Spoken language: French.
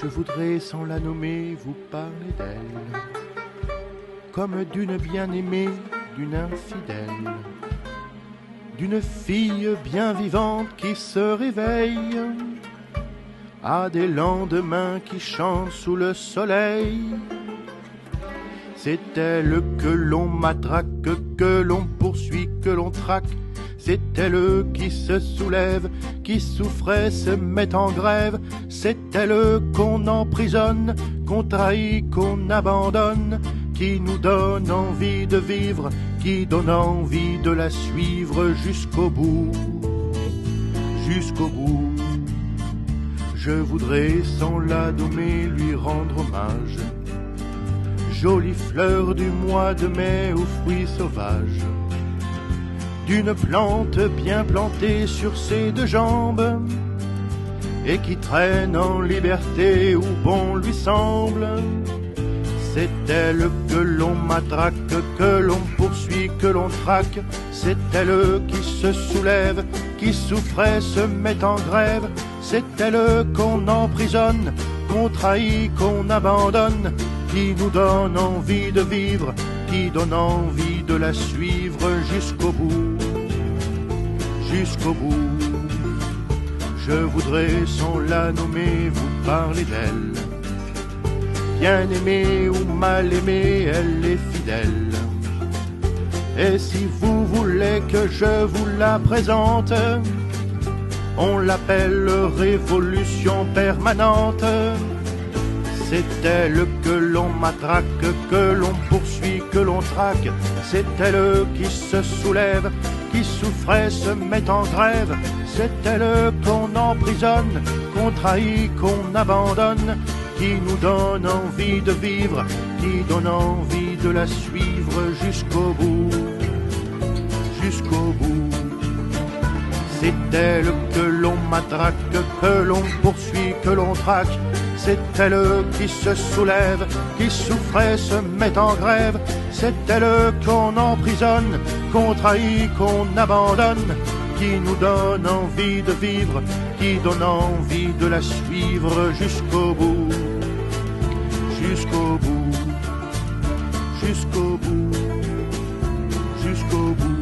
Je voudrais, sans la nommer, vous parler d'elle, comme d'une bien-aimée, d'une infidèle, d'une fille bien vivante qui se réveille à des lendemains qui chantent sous le soleil. C'est elle que l'on matraque, que l'on poursuit, que l'on traque. C'est elle qui se soulève, qui souffrait, se met en grève. C'est elle qu'on emprisonne, qu'on trahit, qu'on abandonne, qui nous donne envie de vivre, qui donne envie de la suivre jusqu'au bout, jusqu'au bout. Je voudrais, sans la nommer, lui rendre hommage. Jolie fleur du mois de mai aux fruits sauvages, d'une plante bien plantée sur ses deux jambes, et qui traîne en liberté où bon lui semble. C'est elle que l'on matraque, que l'on poursuit, que l'on traque. C'est elle qui se soulève, qui souffrait, se met en grève. C'est elle qu'on emprisonne, qu'on trahit, qu'on abandonne, qui nous donne envie de vivre, qui donne envie de la suivre jusqu'au bout, jusqu'au bout. Je voudrais, sans la nommer, vous parler d'elle. Bien aimée ou mal aimée, elle est fidèle. Et si vous voulez que je vous la présente, on l'appelle révolution permanente. C'est elle que l'on matraque, que l'on poursuit, que l'on traque. C'est elle qui se soulève, qui souffrait, se met en grève. C'est elle qu'on emprisonne, qu'on trahit, qu'on abandonne, qui nous donne envie de vivre, qui donne envie de la suivre jusqu'au bout, jusqu'au bout. C'est elle que l'on matraque, que l'on poursuit, que l'on traque. C'est elle qui se soulève, qui souffrait, se met en grève. C'est elle qu'on emprisonne, qu'on trahit, qu'on abandonne, qui nous donne envie de vivre, qui donne envie de la suivre jusqu'au bout, jusqu'au bout, jusqu'au bout, jusqu'au bout.